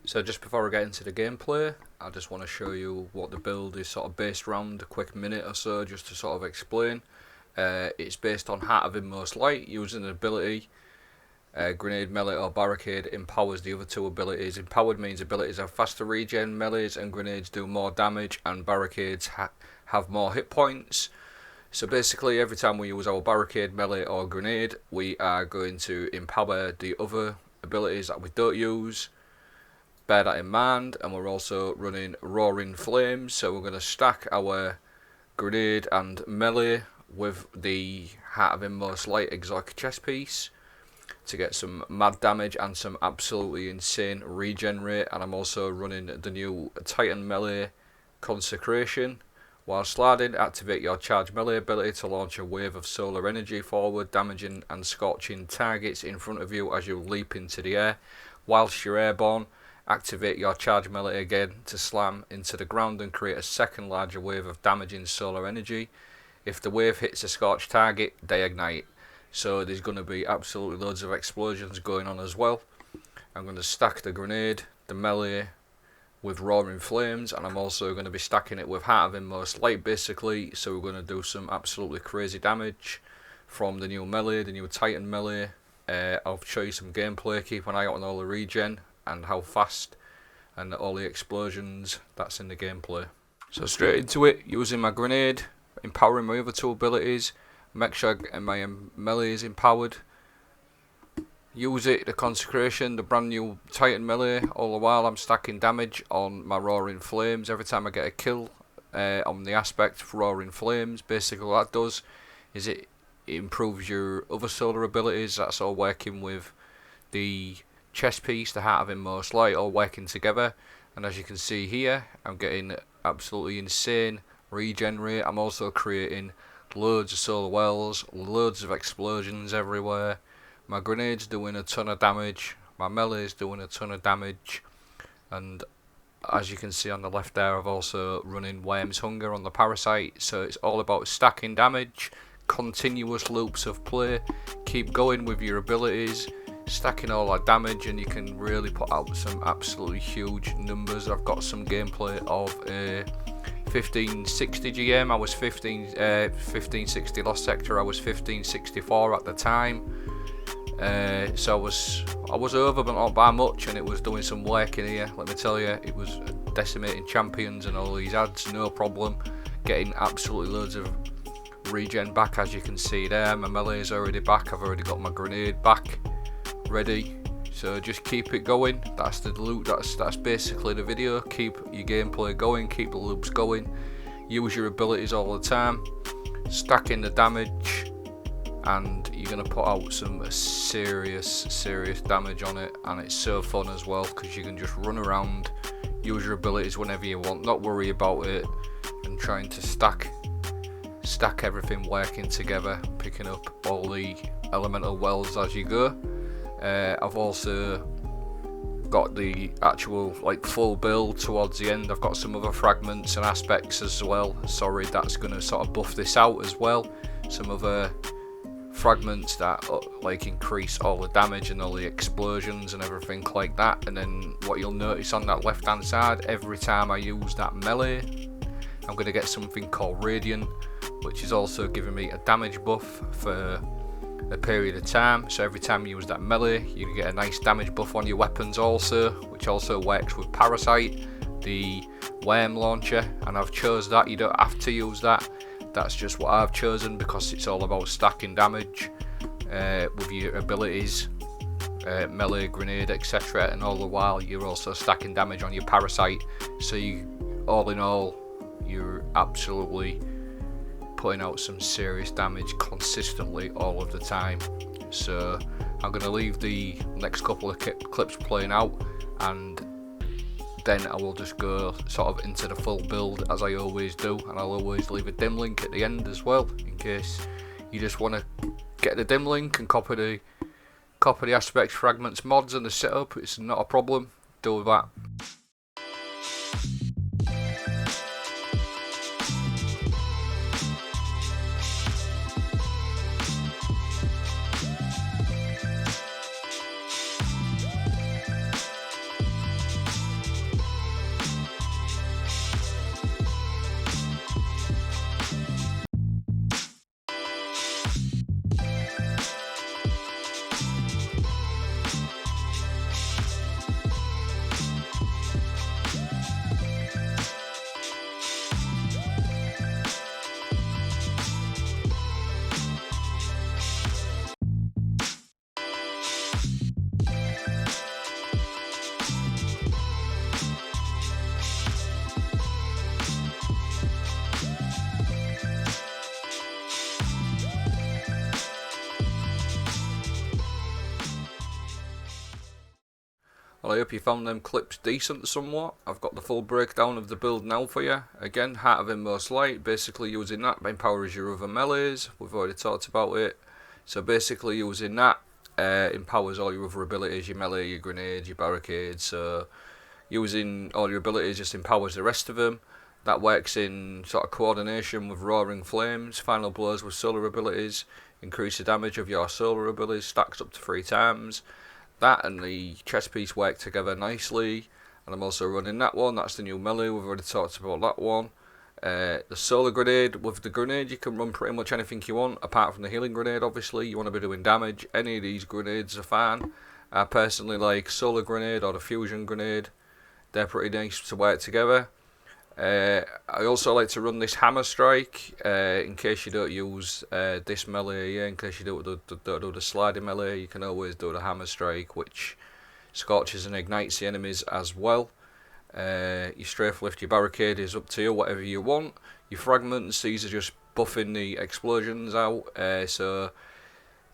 So just before I get into the gameplay, I just want to show you what the build is sort of based around, a quick minute or so just to sort of explain. It's based on Heart of Inmost Light, using an ability. Grenade, melee or barricade empowers the other two abilities. Empowered means abilities have faster regen, melees and grenades do more damage, and barricades have more hit points. So basically every time we use our barricade, melee or grenade, we are going to empower the other abilities that we don't use. Bear that in mind. And we're also running Roaring Flames, so we're going to stack our grenade and melee with the Heart of Inmost Light exotic chest piece to get some mad damage and some absolutely insane regen rate. And I'm also running the new Titan melee Consecration. While sliding, activate your charge melee ability to launch a wave of solar energy forward, damaging and scorching targets in front of you as you leap into the air. Whilst you're airborne, activate your charge melee again to slam into the ground and create a second larger wave of damaging solar energy. If the wave hits a scorched target, they ignite. So there's going to be absolutely loads of explosions going on as well. I'm going to stack the grenade, the melee with Roaring Flames, and I'm also going to be stacking it with Heart of Inmost Light basically. So we're going to do some absolutely crazy damage from the new melee, the new Titan melee. I'll show you some gameplay, keep an eye out on all the regen and how fast and all the explosions that's in the gameplay. So straight into it, using my grenade, empowering my other two abilities, make sure my melee is empowered. Use it, the Consecration, the brand new Titan melee, all the while I'm stacking damage on my Roaring Flames. Every time I get a kill on the aspect of Roaring Flames, basically what that does is it improves your other solar abilities. That's all working with the chest piece, the Heart of Inmost Light, all working together. And as you can see here, I'm getting absolutely insane regen rate. I'm also creating loads of solar wells, loads of explosions everywhere. My grenade's doing a ton of damage, my melee's doing a ton of damage, and as you can see on the left there, I've also running Worm's Hunger on the Parasite. So it's all about stacking damage, continuous loops of play, keep going with your abilities, stacking all that damage, and you can really put out some absolutely huge numbers. I've got some gameplay of 1560 GM. I was 1560 Lost Sector. I was 1564 at the time. So I was over, but not by much, and it was doing some work in here. Let me tell you, it was decimating champions and all these ads, no problem. Getting absolutely loads of regen back, as you can see there. My melee is already back. I've already got my grenade back, ready. So just keep it going. That's the loop. That's basically the video. Keep your gameplay going. Keep the loops going. Use your abilities all the time. Stacking the damage, and you're gonna put out some serious damage on it. And it's so fun as well because you can just run around, use your abilities whenever you want, not worry about it, and trying to stack everything working together, picking up all the elemental wells as you go. I've also got the actual full build towards the end. I've got some other fragments and aspects as well. Sorry, that's going to sort of buff this out as well. Some other fragments that increase all the damage and all the explosions and everything like that. And then what you'll notice on that left hand side, every time I use that melee, I'm going to get something called Radiant, which is also giving me a damage buff for a period of time. So every time you use that melee, you get a nice damage buff on your weapons also, which also works with Parasite, the worm launcher, and I've chose that. You don't have to use that, that's just what I've chosen because it's all about stacking damage with your abilities, melee, grenade, etc. And all the while you're also stacking damage on your Parasite. So you, all in all, you're absolutely putting out some serious damage consistently all of the time. So I'm going to leave the next couple of clips playing out, and then I will just go sort of into the full build as I always do, and I'll always leave a dim link at the end as well in case you just want to get the dim link and copy the aspects, fragments, mods and the setup. It's not a problem, do that. Well, I hope you found them clips decent somewhat. I've got the full breakdown of the build now for you. Again, Heart of Inmost Light, basically using that empowers your other melees. We've already talked about it. So basically using that empowers all your other abilities, your melee, your grenades, your barricades. So using all your abilities just empowers the rest of them. That works in sort of coordination with Roaring Flames, Final Blows with solar abilities, increase the damage of your solar abilities, stacks up to 3 times. That and the chest piece work together nicely, and I'm also running that one. That's the new melee. We've already talked about that one. The solar grenade, with the grenade you can run pretty much anything you want apart from the healing grenade. Obviously you want to be doing damage. Any of these grenades are fine. I personally like solar grenade or the fusion grenade. They're pretty nice to work together. I also like to run this hammer strike in case you don't use this melee here. In case you don't do the sliding melee, you can always do the hammer strike, which scorches and ignites the enemies as well. Your strafe lift, your barricade is up to you, whatever you want. Your fragments, these are just buffing the explosions out. So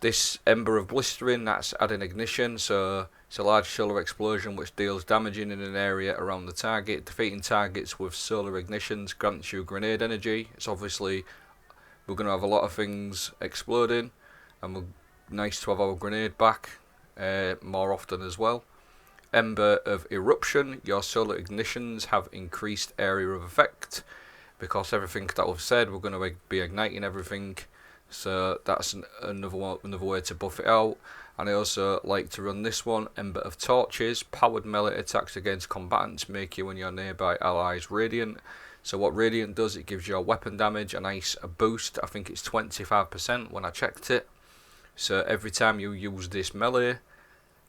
this Ember of Blistering, that's adding ignition, so it's a large solar explosion which deals damaging in an area around the target. Defeating targets with solar ignitions grants you grenade energy. It's obviously, we're going to have a lot of things exploding, and we're nice to have our grenade back more often as well. Ember of Eruption, your solar ignitions have increased area of effect. Because everything that we've said, we're going to be igniting everything. So that's another way to buff it out. And I also like to run this one, Ember of Torches. Powered melee attacks against combatants make you and your nearby allies radiant. So what radiant does, it gives your weapon damage a nice boost. I think it's 25% when I checked it. So every time you use this melee,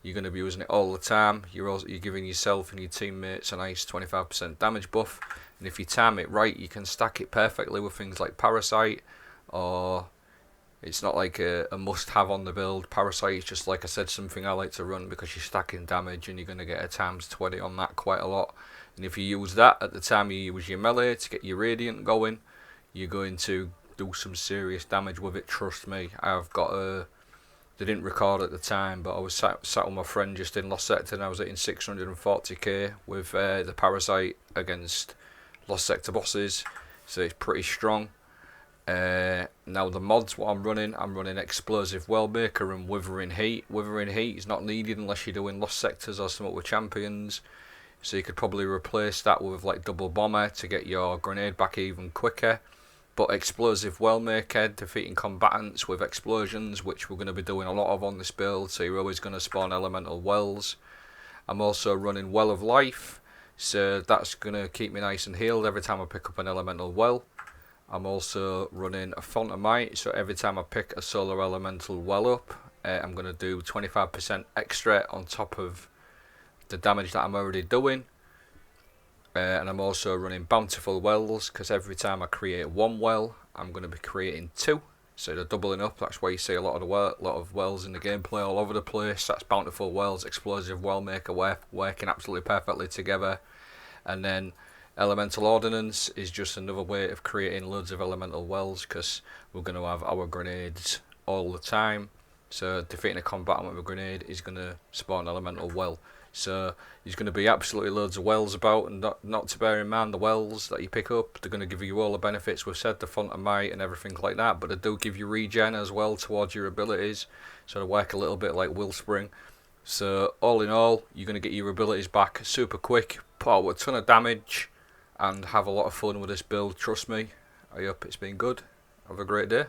you're going to be using it all the time. You're giving yourself and your teammates a nice 25% damage buff. And if you time it right, you can stack it perfectly with things like Parasite, or it's not like a must-have on the build. Parasite is just, like I said, something I like to run because you're stacking damage and you're going to get a times 20 on that quite a lot. And if you use that at the time you use your melee to get your Radiant going, you're going to do some serious damage with it, trust me. I've got a... They didn't record at the time, but I was sat with my friend just in Lost Sector and I was hitting 640k with the Parasite against Lost Sector bosses, so it's pretty strong. Now the mods, what I'm running Explosive Wellmaker and Withering Heat. Withering Heat is not needed unless you're doing Lost Sectors or something with champions, so you could probably replace that with like Double Bomber to get your grenade back even quicker. But Explosive Wellmaker, defeating combatants with explosions, which we're going to be doing a lot of on this build, so you're always going to spawn elemental wells. I'm also running Well of Life, so that's going to keep me nice and healed every time I pick up an elemental well. I'm also running a Font of Might, so every time I pick a solar elemental well up, I'm going to do 25% extra on top of the damage that I'm already doing. And I'm also running Bountiful Wells, because every time I create one well, I'm going to be creating 2. So they're doubling up. That's why you see a lot of wells in the gameplay all over the place. That's Bountiful Wells, Explosive Wellmaker working absolutely perfectly together. And then Elemental Ordnance is just another way of creating loads of elemental wells, because we're going to have our grenades all the time. So defeating a combatant with a grenade is going to spawn an elemental well. So there's going to be absolutely loads of wells about, and not to bear in mind the wells that you pick up, they're going to give you all the benefits we've said, the Font of Might and everything like that, but they do give you regen as well towards your abilities, so they work a little bit like Willspring. So all in all, you're going to get your abilities back super quick, put out a ton of damage, and have a lot of fun with this build, trust me. I hope it's been good. Have a great day.